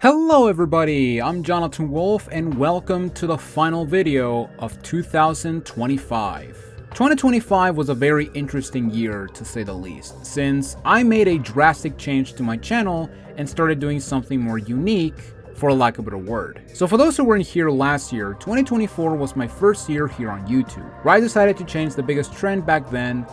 Hello everybody, I'm Jonathan Wolf and welcome to the final video of 2025. 2025 was a very interesting year to say the least, since I made a drastic change to my channel and started doing something more unique, for lack of a better word. So for those who weren't here last year, 2024 was my first year here on YouTube, where I decided to change the biggest trend back then: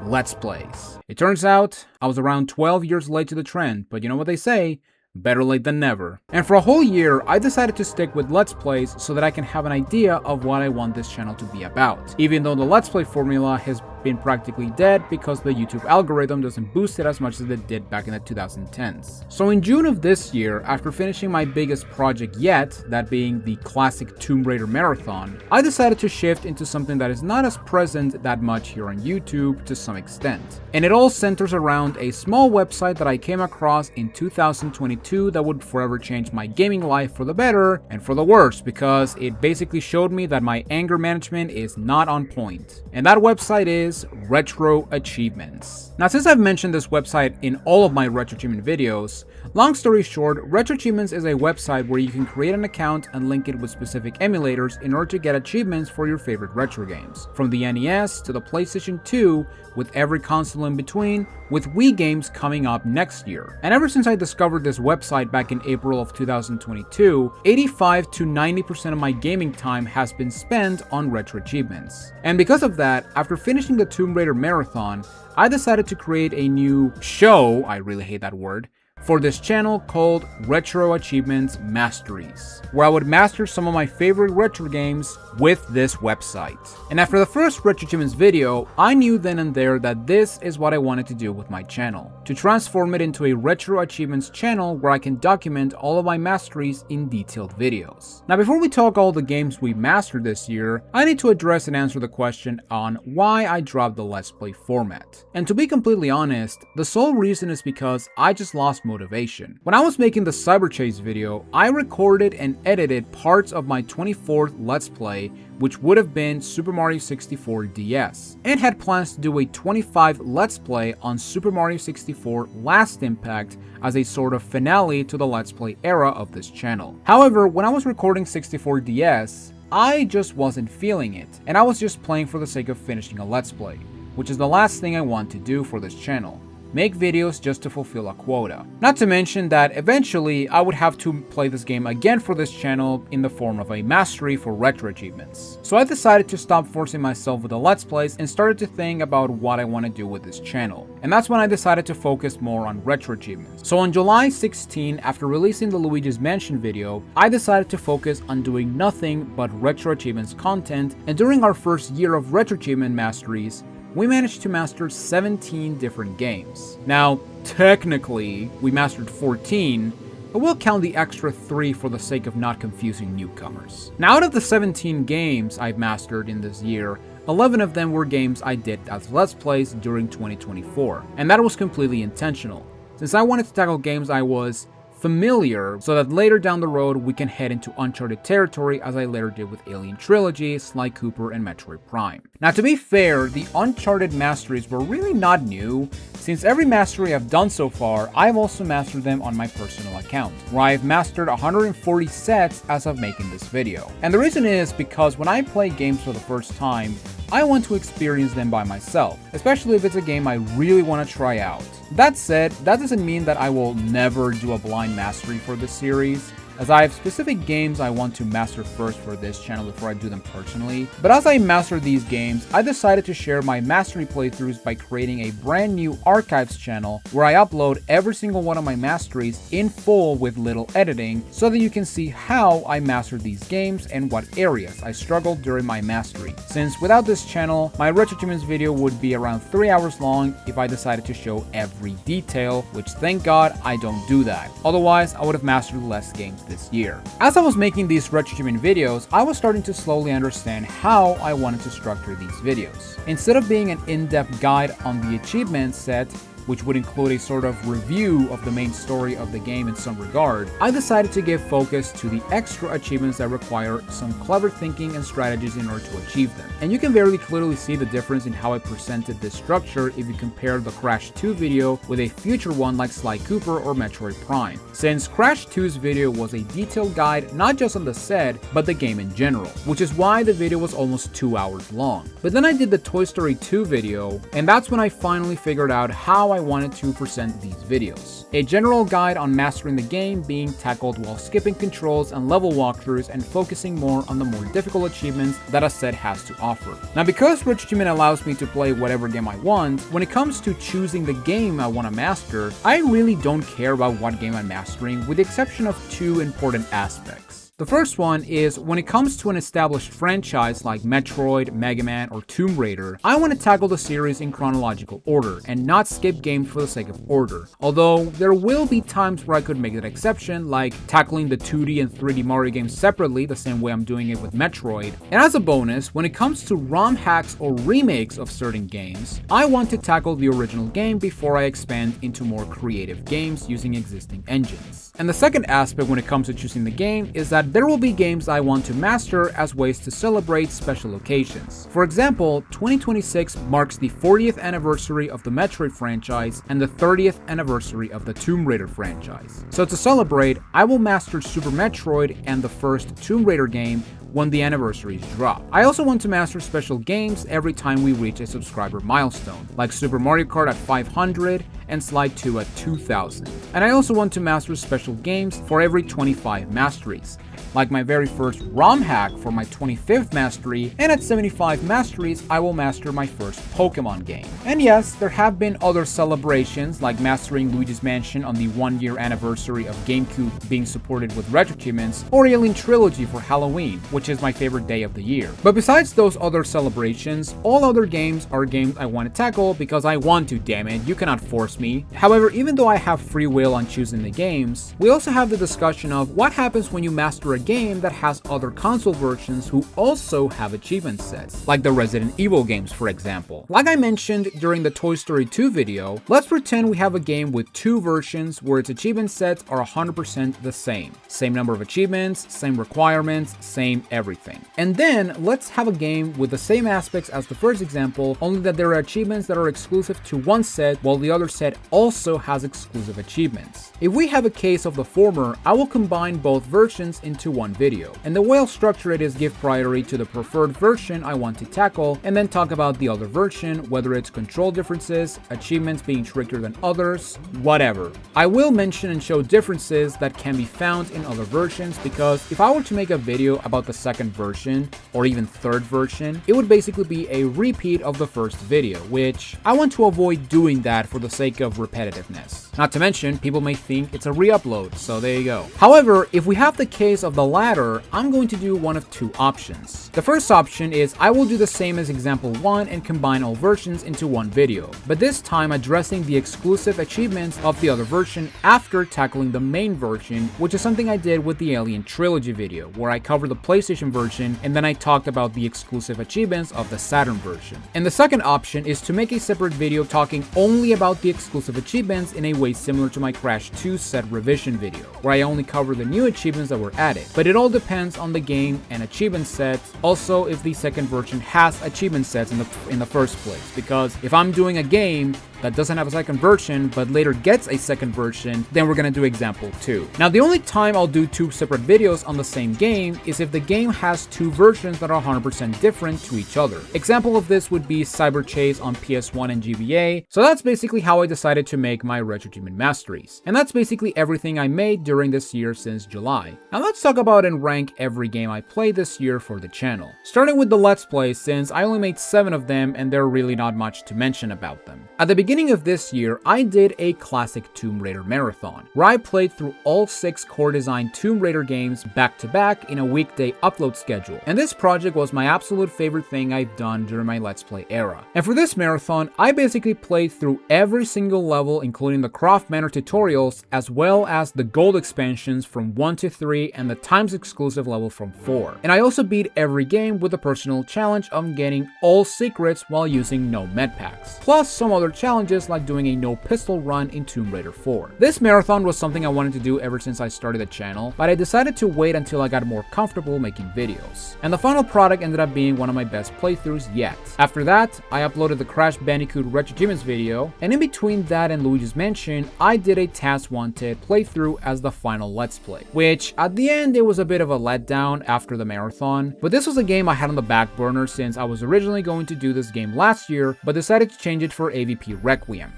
Let's Plays. It turns out I was around 12 years late to the trend, but you know what they say, better late than never. And for a whole year, I decided to stick with Let's Plays so that I can have an idea of what I want this channel to be about, even though the Let's Play formula has been practically dead because the YouTube algorithm doesn't boost it as much as it did back in the 2010s. So in June of this year, after finishing my biggest project yet, that being the classic Tomb Raider marathon, I decided to shift into something that is not as present that much here on YouTube to some extent. And it all centers around a small website that I came across in 2022 that would forever change my gaming life for the better and for the worse, because it basically showed me that my anger management is not on point. And that website is RetroAchievers. Now, since I've mentioned this website in all of my RetroAchiever videos, long story short, RetroAchiever is a website where you can create an account and link it with specific emulators in order to get achievements for your favorite retro games, from the NES to the PlayStation 2, with every console in between, with Wii games coming up next year. And ever since I discovered this website back in April of 2022, 85 to 90% of my gaming time has been spent on retro achievements. And because of that, after finishing the Tomb Raider marathon, I decided to create a new show, I really hate that word, for this channel called Retro Achievements Masteries, where I would master some of my favorite retro games with this website. And after the first Retro Achievements video, I knew then and there that this is what I wanted to do with my channel, to transform it into a Retro Achievements channel where I can document all of my masteries in detailed videos. Now, before we talk all the games we mastered this year, I need to address and answer the question on why I dropped the Let's Play format. And to be completely honest, the sole reason is because I just lost motivation. When I was making the Cyber Chase video, I recorded and edited parts of my 24th Let's Play, which would have been Super Mario 64 DS, and had plans to do a 25 Let's Play on Super Mario 64 Last Impact as a sort of finale to the Let's Play era of this channel. However, when I was recording 64 DS, I just wasn't feeling it, and I was just playing for the sake of finishing a Let's Play, which is the last thing I want to do for this channel. Make videos just to fulfill a quota. Not to mention that eventually I would have to play this game again for this channel in the form of a mastery for retro achievements. So I decided to stop forcing myself with the Let's Plays and started to think about what I want to do with this channel. And that's when I decided to focus more on retro achievements. So on July 16, after releasing the Luigi's Mansion video, I decided to focus on doing nothing but retro achievements content, and during our first year of retro achievement masteries, we managed to master 17 different games. Now, technically, we mastered 14, but we'll count the extra 3 for the sake of not confusing newcomers. Now, out of the 17 games I've mastered in this year, 11 of them were games I did as Let's Plays during 2024, and that was completely intentional, since I wanted to tackle games I was familiar, so that later down the road we can head into uncharted territory, as I later did with Alien Trilogy, Sly Cooper, and Metroid Prime. Now, to be fair, the Uncharted masteries were really not new, since every mastery I've done so far, I've also mastered them on my personal account, where I've mastered 140 sets as of making this video. And the reason is because when I play games for the first time, I want to experience them by myself, especially if it's a game I really want to try out. That said, that doesn't mean that I will never do a blind mastery for this series, as I have specific games I want to master first for this channel before I do them personally. But as I master these games, I decided to share my mastery playthroughs by creating a brand new archives channel where I upload every single one of my masteries in full with little editing, so that you can see how I mastered these games and what areas I struggled during my mastery. Since without this channel, my Retro Achievements video would be around 3 hours long if I decided to show every detail, which thank God I don't do that. Otherwise, I would have mastered less games this year. As I was making these Retro Achievement videos, I was starting to slowly understand how I wanted to structure these videos. Instead of being an in-depth guide on the achievement set, which would include a sort of review of the main story of the game in some regard, I decided to give focus to the extra achievements that require some clever thinking and strategies in order to achieve them. And you can very clearly see the difference in how I presented this structure if you compare the Crash 2 video with a future one like Sly Cooper or Metroid Prime, since Crash 2's video was a detailed guide not just on the set, but the game in general, which is why the video was almost 2 hours long. But then I did the Toy Story 2 video, and that's when I finally figured out how I wanted to present these videos. A general guide on mastering the game being tackled while skipping controls and level walkthroughs and focusing more on the more difficult achievements that a set has to offer. Now, because RetroAchiever allows me to play whatever game I want, when it comes to choosing the game I want to master, I really don't care about what game I'm mastering, with the exception of two important aspects. The first one is, when it comes to an established franchise like Metroid, Mega Man, or Tomb Raider, I want to tackle the series in chronological order and not skip games for the sake of order. Although, there will be times where I could make an exception, like tackling the 2D and 3D Mario games separately, the same way I'm doing it with Metroid. And as a bonus, when it comes to ROM hacks or remakes of certain games, I want to tackle the original game before I expand into more creative games using existing engines. And the second aspect when it comes to choosing the game is that there will be games I want to master as ways to celebrate special occasions. For example, 2026 marks the 40th anniversary of the Metroid franchise and the 30th anniversary of the Tomb Raider franchise. So to celebrate, I will master Super Metroid and the first Tomb Raider game when the anniversaries drop. I also want to master special games every time we reach a subscriber milestone, like Super Mario Kart at 500 and Slide 2 at 2000. And I also want to master special games for every 25 masteries, like my very first ROM hack for my 25th mastery, and at 75 masteries, I will master my first Pokemon game. And yes, there have been other celebrations, like mastering Luigi's Mansion on the 1-year anniversary of GameCube being supported with retro achievements, or Alien Trilogy for Halloween, which is my favorite day of the year. But besides those other celebrations, all other games are games I want to tackle because I want to, damn it, you cannot force me. However, even though I have free will on choosing the games, we also have the discussion of what happens when you master a game that has other console versions who also have achievement sets, like the Resident Evil games, for example. Like I mentioned during the Toy Story 2 video, let's pretend we have a game with two versions where its achievement sets are 100% the same. Same number of achievements, same requirements, same everything. And then let's have a game with the same aspects as the first example, only that there are achievements that are exclusive to one set while the other set also has exclusive achievements. If we have a case of the former, I will combine both versions into one video. And the way I'll structure it is give priority to the preferred version I want to tackle, and then talk about the other version, whether it's control differences, achievements being trickier than others, whatever. I will mention and show differences that can be found in other versions, because if I were to make a video about the second version, or even third version, it would basically be a repeat of the first video, which I want to avoid doing that for the sake of repetitiveness. Not to mention, people may think it's a re-upload, so there you go. However, if we have the case of the latter, I'm going to do one of two options. The first option is I will do the same as example 1 and combine all versions into one video, but this time addressing the exclusive achievements of the other version after tackling the main version, which is something I did with the Alien Trilogy video, where I covered the PlayStation version and then I talked about the exclusive achievements of the Saturn version. And the second option is to make a separate video talking only about the exclusive achievements in a way similar to my Crash 2 set revision video, where I only cover the new achievements that were added. But it all depends on the game and achievement sets, also if the second version has achievement sets in the first place, because if I'm doing a game that doesn't have a second version but later gets a second version, then we're gonna do example 2. Now, the only time I'll do two separate videos on the same game is if the game has two versions that are 100% different to each other. Example of this would be Cyber Chase on PS1 and GBA, so that's basically how I decided to make my RetroAchiever masteries. And that's basically everything I made during this year since July. Now let's talk about and rank every game I played this year for the channel. Starting with the Let's Plays, since I only made 7 of them and there are really not much to mention about them. At the beginning of this year, I did a classic Tomb Raider marathon, where I played through all 6 core design Tomb Raider games back to back in a weekday upload schedule. And this project was my absolute favorite thing I've done during my Let's Play era. And for this marathon, I basically played through every single level, including the Croft Manor tutorials, as well as the gold expansions from 1 to 3 and the Times exclusive level from 4. And I also beat every game with a personal challenge of getting all secrets while using no med packs, plus some other challenges challenges like doing a no pistol run in Tomb Raider 4. This marathon was something I wanted to do ever since I started the channel, but I decided to wait until I got more comfortable making videos. And the final product ended up being one of my best playthroughs yet. After that, I uploaded the Crash Bandicoot RetroAchievers video, and in between that and Luigi's Mansion, I did a Task Wanted playthrough as the final Let's Play, which at the end it was a bit of a letdown after the marathon, but this was a game I had on the back burner since I was originally going to do this game last year, but decided to change it for AVP Requiem.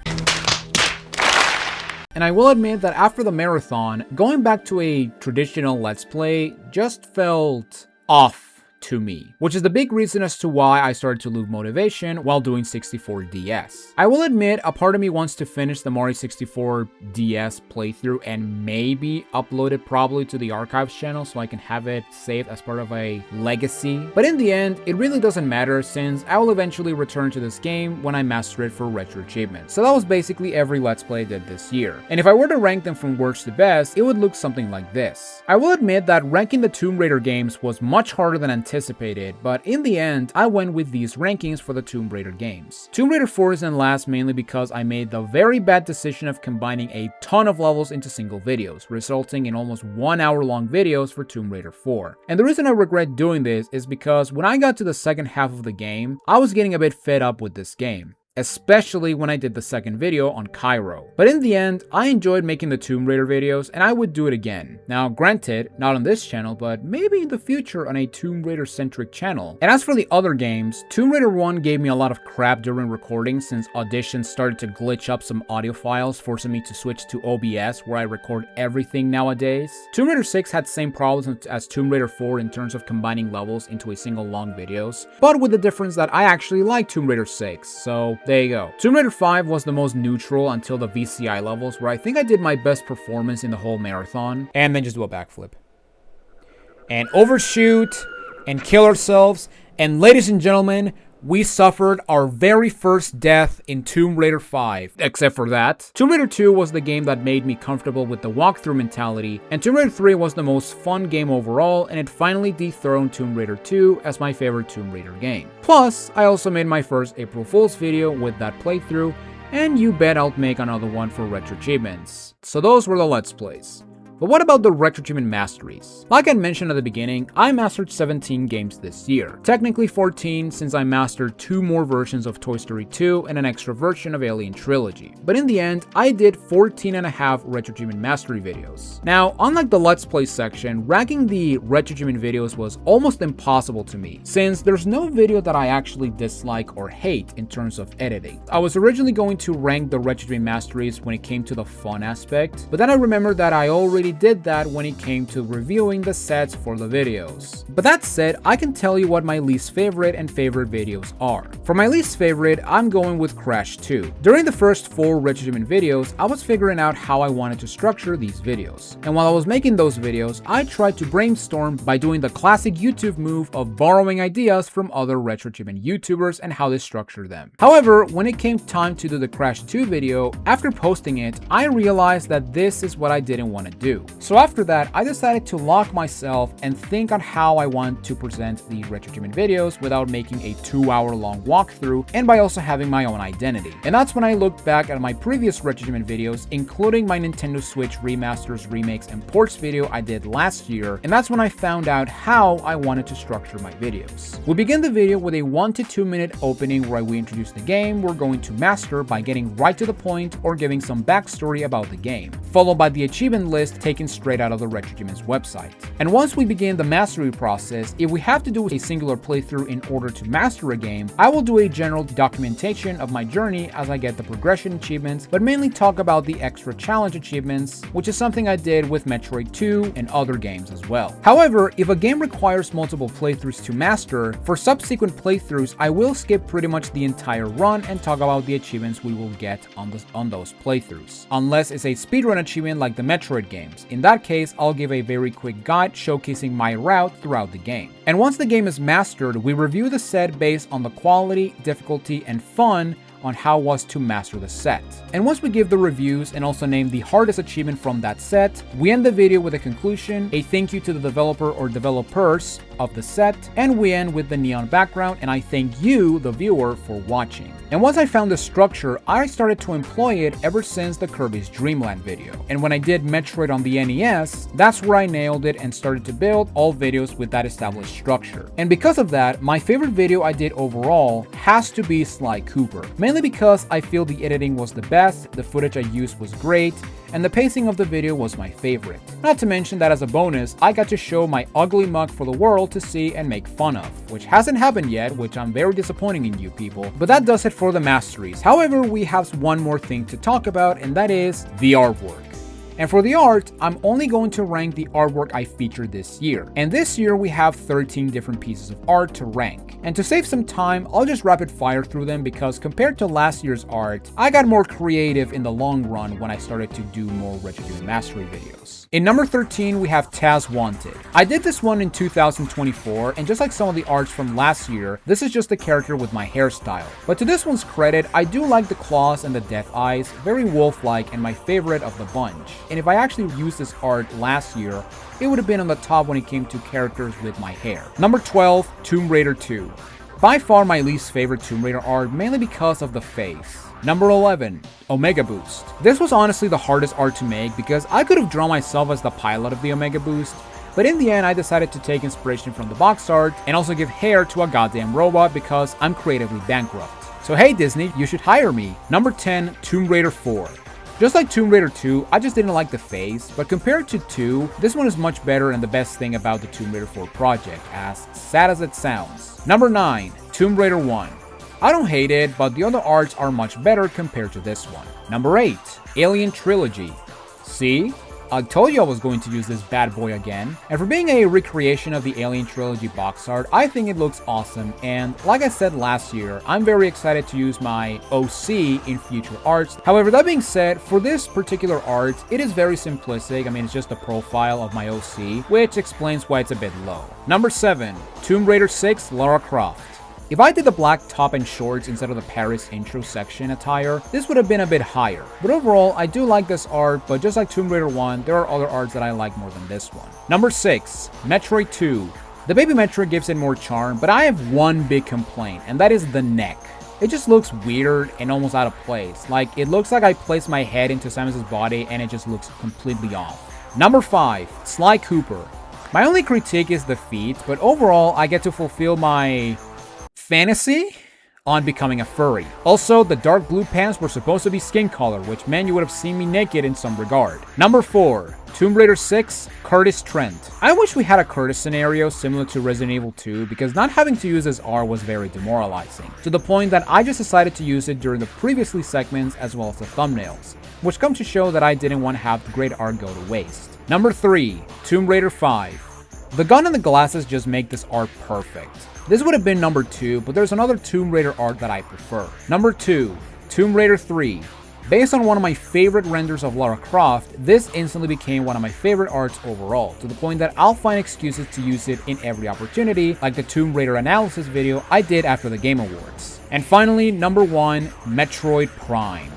And I will admit that after the marathon, going back to a traditional Let's Play just felt off to me, which is the big reason as to why I started to lose motivation while doing 64DS. I will admit, a part of me wants to finish the Mario 64 DS playthrough and maybe upload it probably to the archives channel so I can have it saved as part of a legacy. But in the end, it really doesn't matter since I will eventually return to this game when I master it for RetroAchiever. So that was basically every Let's Play I did this year. And if I were to rank them from worst to best, it would look something like this. I will admit that ranking the Tomb Raider games was much harder than anticipated, but in the end, I went with these rankings for the Tomb Raider games. Tomb Raider 4 is in last mainly because I made the very bad decision of combining a ton of levels into single videos, resulting in almost 1 hour long videos for Tomb Raider 4. And the reason I regret doing this is because when I got to the second half of the game, I was getting a bit fed up with this game, especially when I did the second video on Cairo. But in the end, I enjoyed making the Tomb Raider videos and I would do it again. Now granted, not on this channel, but maybe in the future on a Tomb Raider centric channel. And as for the other games, Tomb Raider 1 gave me a lot of crap during recording since Audition started to glitch up some audio files, forcing me to switch to OBS where I record everything nowadays. Tomb Raider 6 had the same problems as Tomb Raider 4 in terms of combining levels into a single long videos, but with the difference that I actually like Tomb Raider 6, so there you go. Tomb Raider 5 was the most neutral until the VCI levels, where I think I did my best performance in the whole marathon. And then just do a backflip. And overshoot, and kill ourselves. And ladies and gentlemen, we suffered our very first death in Tomb Raider 5. Except for that, Tomb Raider 2 was the game that made me comfortable with the walkthrough mentality, and Tomb Raider 3 was the most fun game overall, and it finally dethroned Tomb Raider 2 as my favorite Tomb Raider game. Plus, I also made my first April Fool's video with that playthrough, and you bet I'll make another one for RetroAchievers. So those were the Let's Plays. But what about the RetroAchiever masteries? Like I mentioned at the beginning, I mastered 17 games this year. Technically 14 since I mastered 2 more versions of Toy Story 2 and an extra version of Alien Trilogy. But in the end, I did 14.5 RetroAchiever mastery videos. Now, unlike the Let's Play section, ranking the RetroAchiever videos was almost impossible to me, since there's no video that I actually dislike or hate in terms of editing. I was originally going to rank the RetroAchiever masteries when it came to the fun aspect, but then I remembered that I already did that when it came to reviewing the sets for the videos. But that said, I can tell you what my least favorite and favorite videos are. For my least favorite, I'm going with Crash 2. During the first 4 RetroAchiever videos, I was figuring out how I wanted to structure these videos. And while I was making those videos, I tried to brainstorm by doing the classic YouTube move of borrowing ideas from other RetroAchiever YouTubers and how they structure them. However, when it came time to do the Crash 2 video, after posting it, I realized that this is what I didn't want to do. So after that, I decided to lock myself and think on how I want to present the RetroAchiever videos without making a 2-hour long walkthrough and by also having my own identity. And that's when I looked back at my previous RetroAchiever videos, including my Nintendo Switch remasters, remakes, and ports video I did last year, and that's when I found out how I wanted to structure my videos. We begin the video with a 1 to 2 minute opening where we introduce the game we're going to master by getting right to the point or giving some backstory about the game, followed by the achievement list taken straight out of the RetroAchiever's website. And once we begin the mastery process, if we have to do a singular playthrough in order to master a game, I will do a general documentation of my journey as I get the progression achievements, but mainly talk about the extra challenge achievements, which is something I did with Metroid 2 and other games as well. However, if a game requires multiple playthroughs to master, for subsequent playthroughs I will skip pretty much the entire run and talk about the achievements we will get on those playthroughs, unless it's a speedrun achievement like the Metroid games. In that case, I'll give a very quick guide showcasing my route throughout the game. And once the game is mastered, we review the set based on the quality, difficulty, and fun on how it was to master the set. And once we give the reviews and also name the hardest achievement from that set, we end the video with a conclusion, a thank you to the developer or developers of the set, and we end with the neon background, and I thank you, the viewer, for watching. And once I found this structure, I started to employ it ever since the Kirby's Dream Land video. And when I did Metroid on the NES, that's where I nailed it and started to build all videos with that established structure. And because of that, my favorite video I did overall has to be Sly Cooper. Mainly because I feel the editing was the best, the footage I used was great, and the pacing of the video was my favorite. Not to mention that as a bonus, I got to show my ugly mug for the world to see and make fun of, which hasn't happened yet, which I'm very disappointing in you people. But that does it for the masteries. However, we have one more thing to talk about, and that is the artwork. And for the art, I'm only going to rank the artwork I featured this year. And this year we have 13 different pieces of art to rank. And to save some time, I'll just rapid fire through them because compared to last year's art, I got more creative in the long run when I started to do more RetroAchiever mastery videos. In number 13, we have Taz Wanted. I did this one in 2024, and just like some of the arts from last year, this is just the character with my hairstyle. But to this one's credit, I do like the claws and the death eyes, very wolf-like and my favorite of the bunch. And if I actually used this art last year, it would have been on the top when it came to characters with my hair. Number 12, Tomb Raider 2. By far my least favorite Tomb Raider art, mainly because of the face. Number 11, Omega Boost. This was honestly the hardest art to make because I could have drawn myself as the pilot of the Omega Boost, but in the end I decided to take inspiration from the box art and also give hair to a goddamn robot because I'm creatively bankrupt. So hey Disney, you should hire me. Number 10, Tomb Raider 4. Just like Tomb Raider 2, I just didn't like the face, but compared to 2, this one is much better and the best thing about the Tomb Raider 4 project, as sad as it sounds. Number 9, Tomb Raider 1. I don't hate it, but the other arts are much better compared to this one. Number 8, Alien Trilogy. See? I told you I was going to use this bad boy again. And for being a recreation of the Alien Trilogy box art, I think it looks awesome. And like I said last year, I'm very excited to use my OC in future arts. However, that being said, for this particular art, it is very simplistic. I mean, it's just a profile of my OC, which explains why it's a bit low. Number 7, Tomb Raider 6, Lara Croft. If I did the black top and shorts instead of the Paris intro section attire, this would have been a bit higher. But overall, I do like this art, but just like Tomb Raider 1, there are other arts that I like more than this one. Number 6, Metroid 2. The baby Metroid gives it more charm, but I have one big complaint, and that is the neck. It just looks weird and almost out of place. Like, it looks like I placed my head into Samus's body and it just looks completely off. Number 5, Sly Cooper. My only critique is the feet, but overall, I get to fulfill my fantasy on becoming a furry. Also, the dark blue pants were supposed to be skin color, which meant you would have seen me naked in some regard. Number 4, Tomb Raider 6, Curtis Trent. I wish we had a Curtis scenario similar to Resident Evil 2 because not having to use his R was very demoralizing, to the point that I just decided to use it during the previously segments as well as the thumbnails, which come to show that I didn't want to have the great art go to waste. Number 3, Tomb Raider 5. The gun and the glasses just make this art perfect. This would have been number 2, but there's another Tomb Raider art that I prefer. Number 2, Tomb Raider 3. Based on one of my favorite renders of Lara Croft, this instantly became one of my favorite arts overall, to the point that I'll find excuses to use it in every opportunity, like the Tomb Raider analysis video I did after the Game Awards. And finally, number 1, Metroid Prime.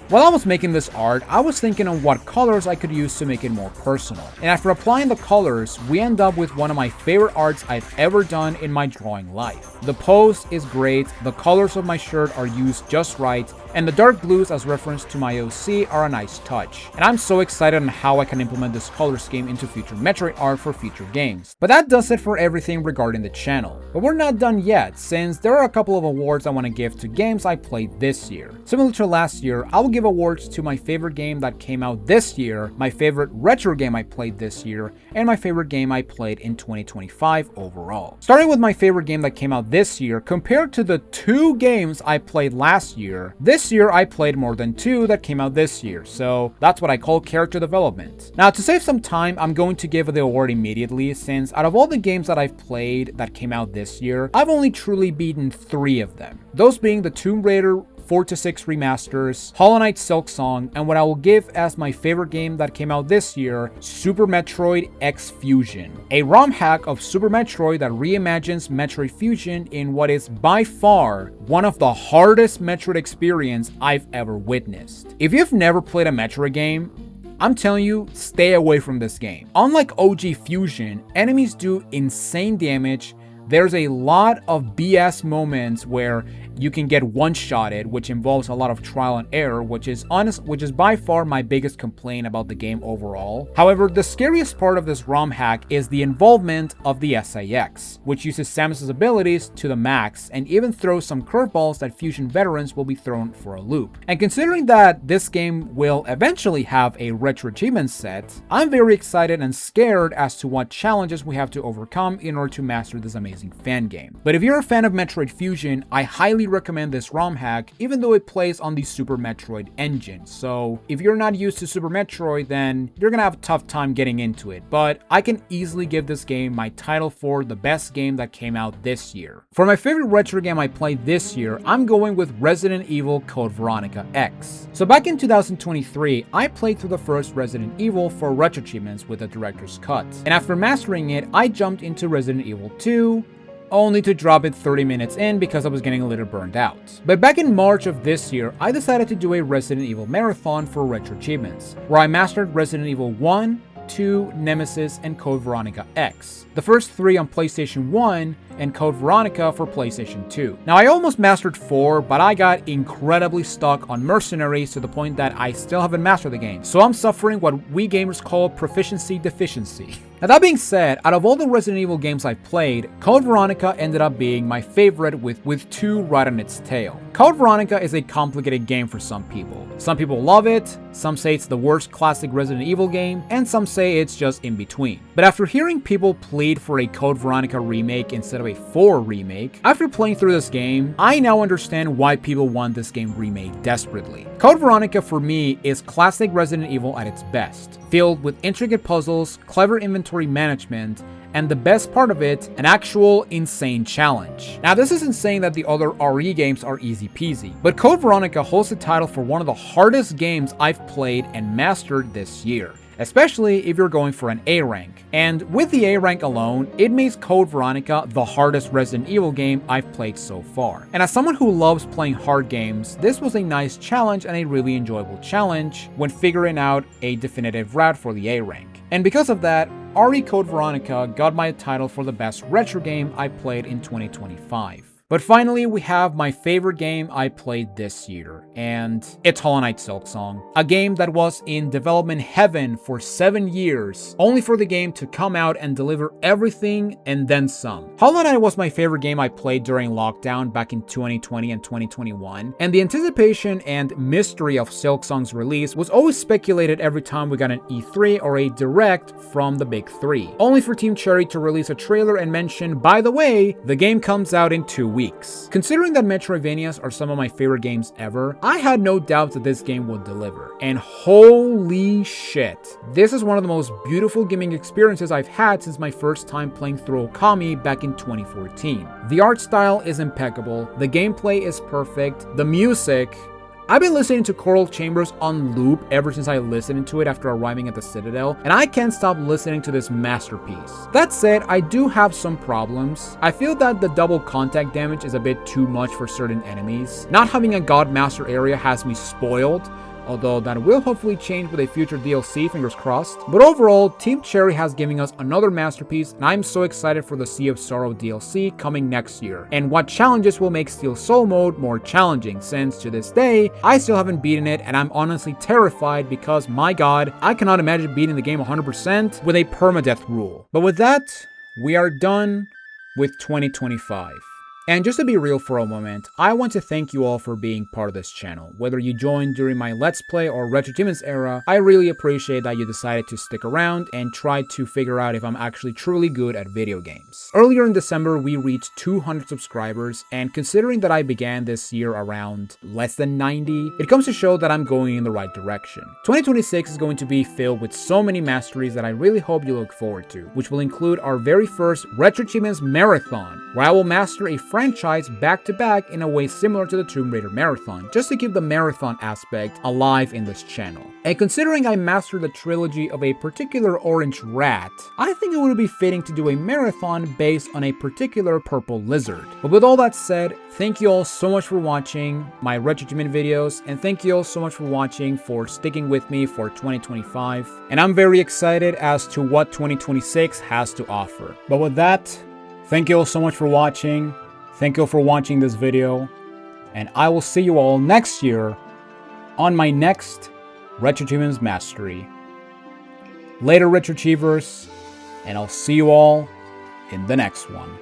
While I was making this art, I was thinking on what colors I could use to make it more personal. And after applying the colors, we end up with one of my favorite arts I've ever done in my drawing life. The pose is great, the colors of my shirt are used just right, and the dark blues as reference to my OC are a nice touch. And I'm so excited on how I can implement this color scheme into future Metroid art for future games. But that does it for everything regarding the channel. But we're not done yet, since there are a couple of awards I want to give to games I played this year. Similar to last year, I will give awards to my favorite game that came out this year, my favorite retro game I played this year, and my favorite game I played in 2025 overall. Starting with my favorite game that came out this year, compared to the 2 games I played last year, this year I played more than 2 that came out this year, so that's what I call character development. Now, to save some time, I'm going to give the award immediately, since out of all the games that I've played that came out this year, I've only truly beaten 3 of them. Those being the Tomb Raider 4 to 6 remasters, Hollow Knight Silksong, and what I will give as my favorite game that came out this year, Super Metroid X Fusion, a ROM hack of Super Metroid that reimagines Metroid Fusion in what is by far one of the hardest Metroid experience I've ever witnessed. If you've never played a Metroid game, I'm telling you, stay away from this game. Unlike OG Fusion, enemies do insane damage. There's a lot of BS moments where you can get one-shotted, which involves a lot of trial and error, which is by far my biggest complaint about the game overall. However, the scariest part of this ROM hack is the involvement of the SAX, which uses Samus's abilities to the max and even throws some curveballs that Fusion veterans will be thrown for a loop. And considering that this game will eventually have a retro achievement set, I'm very excited and scared as to what challenges we have to overcome in order to master this amazing fan game. But if you're a fan of Metroid Fusion, I highly recommend this ROM hack, even though it plays on the Super Metroid engine. So if you're not used to Super Metroid, then you're gonna have a tough time getting into it. But I can easily give this game my title for the best game that came out this year. For my favorite retro game I played this year, I'm going with Resident Evil Code Veronica X. So back in 2023, I played through the first Resident Evil for retro achievements with the director's cut. And after mastering it, I jumped into Resident Evil 2, only to drop it 30 minutes in because I was getting a little burned out. But back in March of this year, I decided to do a Resident Evil marathon for retro achievements, where I mastered Resident Evil 1, 2, Nemesis, and Code Veronica X. The first 3 on PlayStation 1, and Code Veronica for PlayStation 2. Now, I almost mastered 4, but I got incredibly stuck on Mercenaries to the point that I still haven't mastered the game. So I'm suffering what we gamers call proficiency deficiency. Now, that being said, out of all the Resident Evil games I've played, Code Veronica ended up being my favorite with 2 right on its tail. Code Veronica is a complicated game for some people. Some people love it, some say it's the worst classic Resident Evil game, and some say it's just in between. But after hearing people plead for a Code Veronica remake instead of a 4 remake, after playing through this game, I now understand why people want this game remade desperately. Code Veronica for me is classic Resident Evil at its best, filled with intricate puzzles, clever inventory management, and the best part of it, an actual insane challenge. Now, this isn't saying that the other RE games are easy peasy, but Code Veronica holds the title for one of the hardest games I've played and mastered this year, especially if you're going for an A rank. And with the A rank alone, it makes Code Veronica the hardest Resident Evil game I've played so far. And as someone who loves playing hard games, this was a nice challenge and a really enjoyable challenge when figuring out a definitive route for the A rank. And because of that, RE Code Veronica got my title for the best retro game I played in 2025. But finally, we have my favorite game I played this year, and it's Hollow Knight Silksong, a game that was in development heaven for 7 years, only for the game to come out and deliver everything and then some. Hollow Knight was my favorite game I played during lockdown back in 2020 and 2021, and the anticipation and mystery of Silksong's release was always speculated every time we got an E3 or a direct from the big 3, only for Team Cherry to release a trailer and mention, by the way, the game comes out in 2 weeks. Considering that Metroidvanias are some of my favorite games ever, I had no doubts that this game would deliver. And holy shit, this is one of the most beautiful gaming experiences I've had since my first time playing through Okami back in 2014. The art style is impeccable, the gameplay is perfect, the music... I've been listening to Choral Chambers on loop ever since I listened to it after arriving at the Citadel, and I can't stop listening to this masterpiece. That said, I do have some problems. I feel that the double contact damage is a bit too much for certain enemies. Not having a God Master area has me spoiled, although that will hopefully change with a future DLC, fingers crossed. But overall, Team Cherry has given us another masterpiece, and I'm so excited for the Sea of Sorrow DLC coming next year, and what challenges will make Steel Soul mode more challenging, since to this day, I still haven't beaten it, and I'm honestly terrified because, my god, I cannot imagine beating the game 100% with a permadeath rule. But with that, we are done with 2025. And just to be real for a moment, I want to thank you all for being part of this channel. Whether you joined during my Let's Play or Retro Achievements era, I really appreciate that you decided to stick around and try to figure out if I'm actually truly good at video games. Earlier in December, we reached 200 subscribers, and considering that I began this year around less than 90, it comes to show that I'm going in the right direction. 2026 is going to be filled with so many masteries that I really hope you look forward to, which will include our very first Retro Achievements Marathon, where I will master a franchise back to back in a way similar to the Tomb Raider Marathon, just to keep the marathon aspect alive in this channel. And considering I mastered the trilogy of a particular orange rat, I think it would be fitting to do a marathon based on a particular purple lizard. But with all that said, thank you all so much for watching my RetroAchiever videos, and thank you all so much for watching, for sticking with me for 2025. And I'm very excited as to what 2026 has to offer. But with that, thank you all so much for watching. Thank you all for watching this video, and I will see you all next year on my next RetroAchiever Mastery. Later, RetroAchievers, and I'll see you all in the next one.